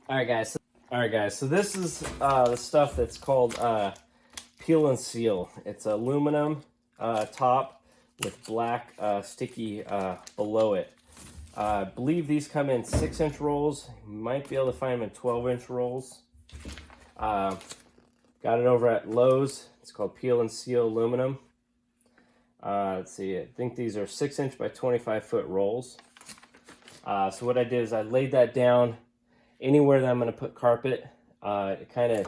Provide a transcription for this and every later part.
All right, guys. So this is the stuff that's called peel and seal. It's aluminum top with black sticky below it. I believe these come in 6-inch rolls. You might be able to find them in 12-inch rolls. Got it over at Lowe's. It's called Peel and Seal Aluminum. Let's see, I think these are 6-inch by 25-foot rolls. So what I did is I laid that down anywhere that I'm going to put carpet. It kind of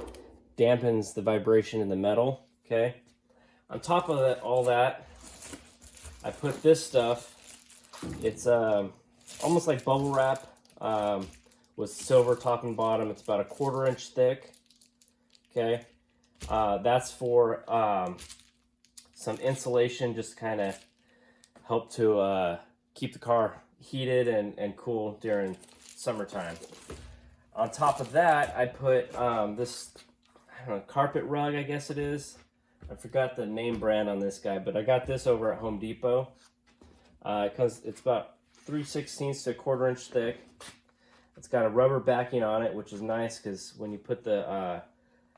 dampens the vibration in the metal. Okay. On top of that, all that, I put this stuff. It's almost like bubble wrap with silver top and bottom. It's about 1/4 inch thick. Okay. That's for some insulation, just kind of help to keep the car heated and cool during summertime. On top of that, I put this, I don't know, carpet rug, I guess it is. I forgot the name brand on this guy, but I got this over at Home Depot. It's about 3/16 to 1/4 inch thick. It's got a rubber backing on it, which is nice because when you put the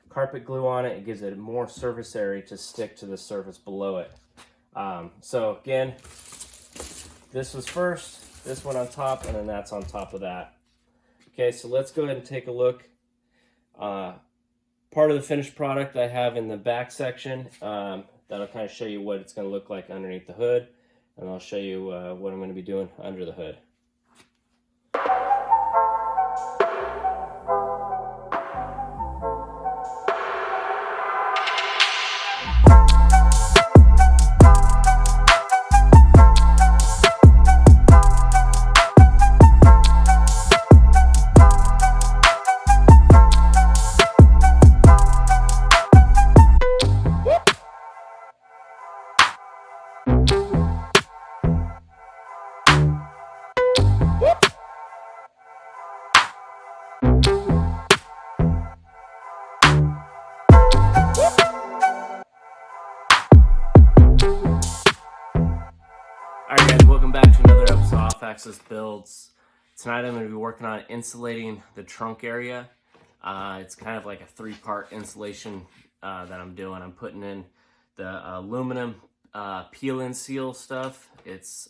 carpet glue on it, it gives it more surface area to stick to the surface below it. So again, this was first, this one on top, and then that's on top of that. Okay, so let's go ahead and take a look. Part of the finished product I have in the back section. That'll kind of show you what it's going to look like underneath the hood, and I'll show you what I'm going to be doing under the hood. Alright guys, welcome back to another episode of Off-Axis Builds. Tonight I'm going to be working on insulating the trunk area. It's kind of like a 3-part insulation that I'm doing. I'm putting in the aluminum peel and seal stuff. It's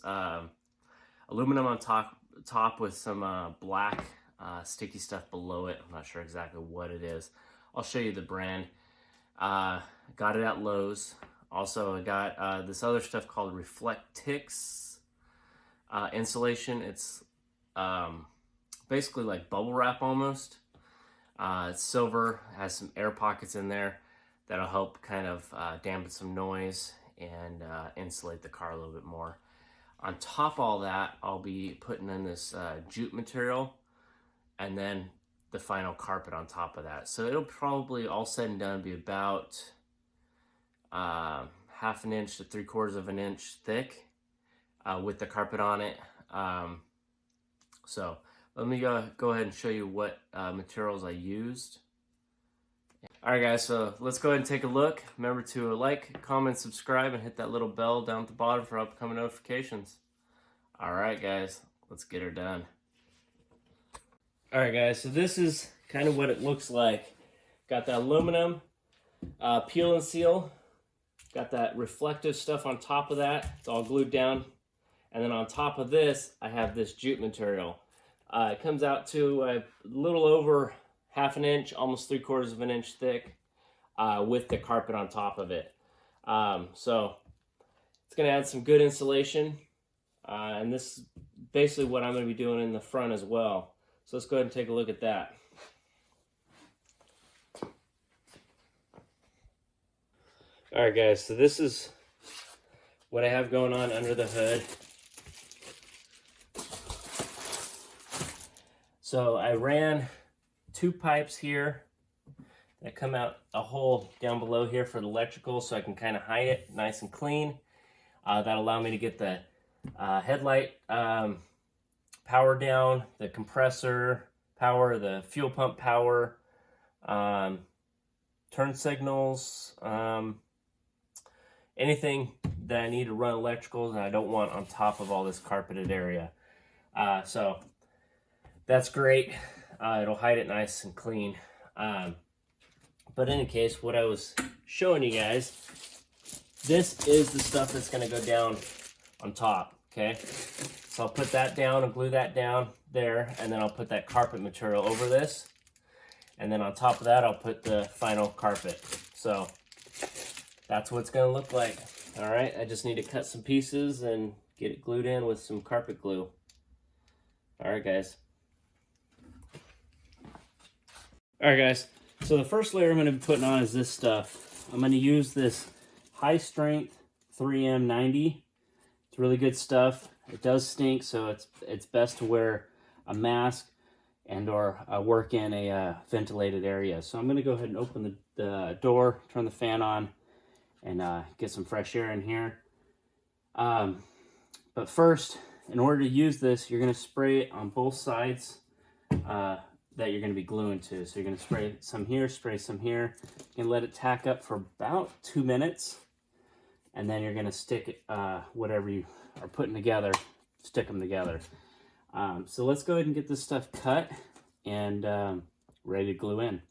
aluminum on top with some black sticky stuff below it. I'm not sure exactly what it is. I'll show you the brand. Got it at Lowe's. Also, I got this other stuff called Reflectix insulation. It's basically like bubble wrap almost. It's silver, has some air pockets in there that'll help kind of dampen some noise and insulate the car a little bit more. On top of all that, I'll be putting in this jute material and then the final carpet on top of that. So it'll probably, all said and done, be about 1/2 inch to 3/4 inch thick with the carpet on it. So let me go ahead and show you what materials I used. Alright guys, so let's go ahead and take a look. Remember to like, comment, subscribe, and hit that little bell down at the bottom for upcoming notifications. Alright guys, let's get her done. Alright guys, so this is kind of what it looks like. Got that aluminum peel and seal. Got that reflective stuff on top of that. It's all glued down. And then on top of this, I have this jute material. It comes out to a little over 1/2 inch, almost 3/4 inch thick, with the carpet on top of it. So it's going to add some good insulation. And this is basically what I'm going to be doing in the front as well. So let's go ahead and take a look at that. Alright guys, so this is what I have going on under the hood. So I ran 2 pipes here that come out a hole down below here for the electrical, so I can kind of hide it nice and clean. That'll allow me to get the headlight power down, the compressor power, the fuel pump power, turn signals, anything that I need to run electricals and I don't want on top of all this carpeted area. So that's great. It'll hide it nice and clean. But in any case, what I was showing you guys, this is the stuff that's going to go down on top, okay? So I'll put that down and glue that down there, and then I'll put that carpet material over this. And then on top of that, I'll put the final carpet. So that's what it's going to look like. All right, I just need to cut some pieces and get it glued in with some carpet glue. All right, guys. All right, guys. So the first layer I'm going to be putting on is this stuff. I'm going to use this high strength 3M 90. It's really good stuff. It does stink, so it's best to wear a mask and or work in a ventilated area. So I'm going to go ahead and open the door, turn the fan on, and get some fresh air in here. But first, in order to use this, you're going to spray it on both sides that you're going to be gluing to. So you're going to spray some here, spray some here, and let it tack up for about 2 minutes. And then you're going to stick whatever you are putting together, stick them together. So let's go ahead and get this stuff cut and ready to glue in.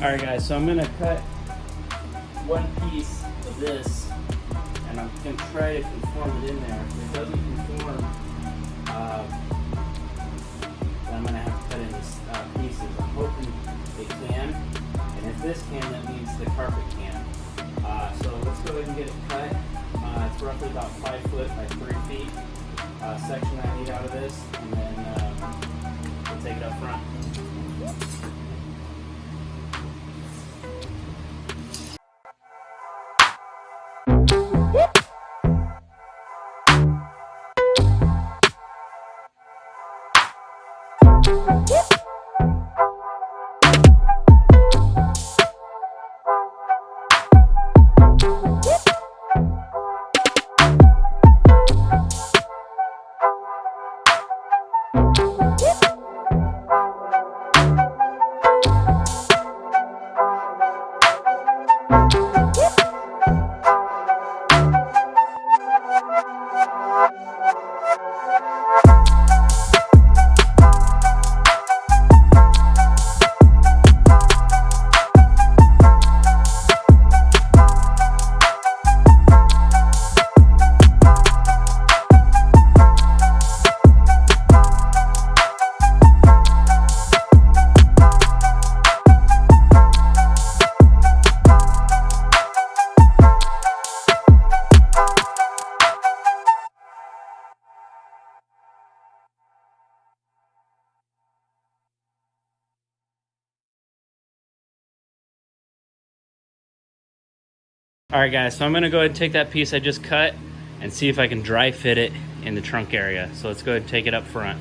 Alright guys, so I'm going to cut one piece of this and I'm going to try to conform it in there. If it doesn't conform, then I'm going to have to cut in these pieces. I'm hoping it can, and if this can, that means the carpet can. So let's go ahead and get it cut. It's roughly about 5 foot by 3 feet section I need out of this, and then we'll take it up front. All right guys, so I'm gonna go ahead and take that piece I just cut and see if I can dry fit it in the trunk area. So let's go ahead and take it up front.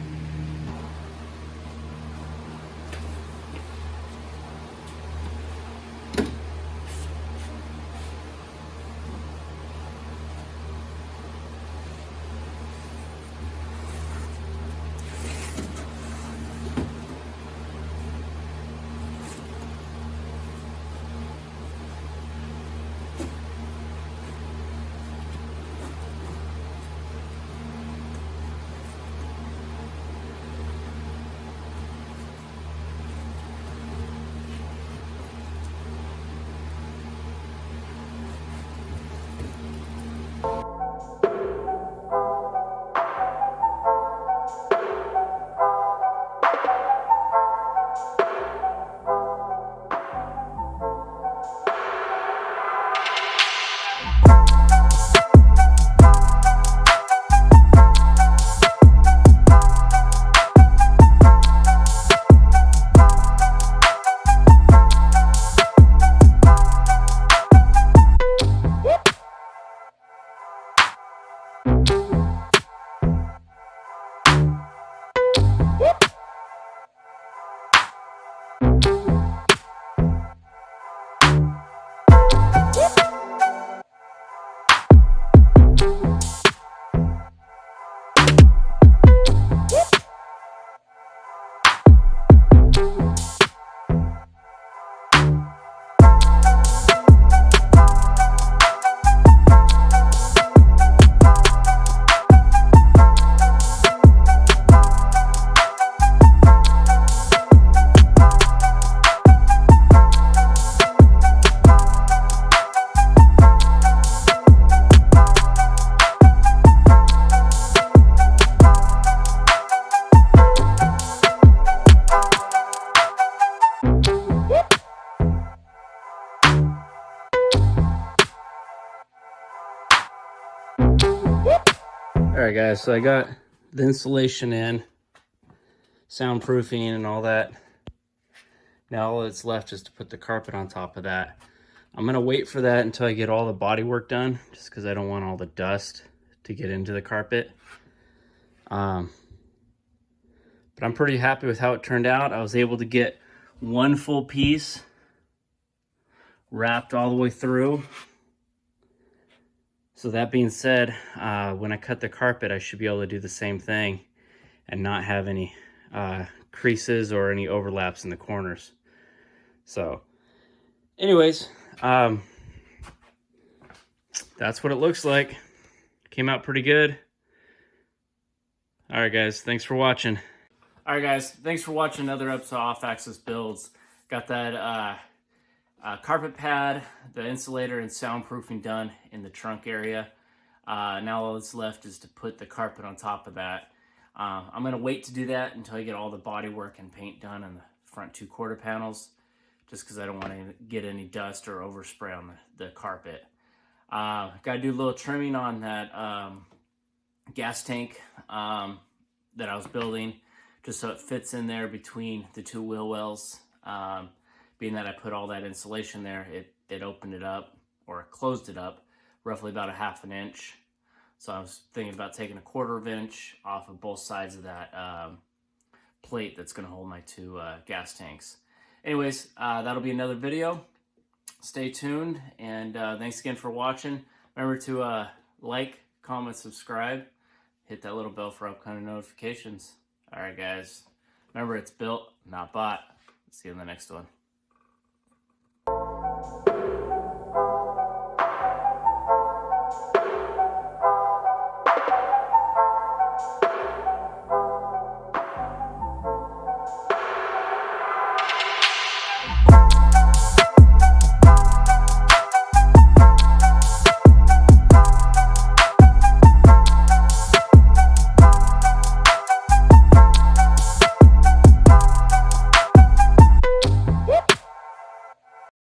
Alright guys, so I got the insulation in, soundproofing and all that. Now all that's left is to put the carpet on top of that. I'm going to wait for that until I get all the body work done, just because I don't want all the dust to get into the carpet. But I'm pretty happy with how it turned out. I was able to get one full piece wrapped all the way through. So that being said, when I cut the carpet, I should be able to do the same thing and not have any creases or any overlaps in the corners. So anyways, that's what it looks like. Came out pretty good. All right, guys, thanks for watching. All right, guys, thanks for watching another episode of Off-Axis Builds. Got that carpet pad, the insulator, and soundproofing done in the trunk area. Now all that's left is to put the carpet on top of that. I'm going to wait to do that until I get all the body work and paint done on the front 2 quarter panels, just because I don't want to get any dust or overspray on the carpet. Got to do a little trimming on that gas tank that I was building, just so it fits in there between the 2 wheel wells. Being that I put all that insulation there, it opened it up, or closed it up, roughly about a 1/2 inch. So I was thinking about taking a 1/4 inch off of both sides of that plate that's going to hold my 2 gas tanks. Anyways, that'll be another video. Stay tuned, and thanks again for watching. Remember to like, comment, subscribe, hit that little bell for upcoming notifications. All right, guys. Remember, it's built, not bought. See you in the next one.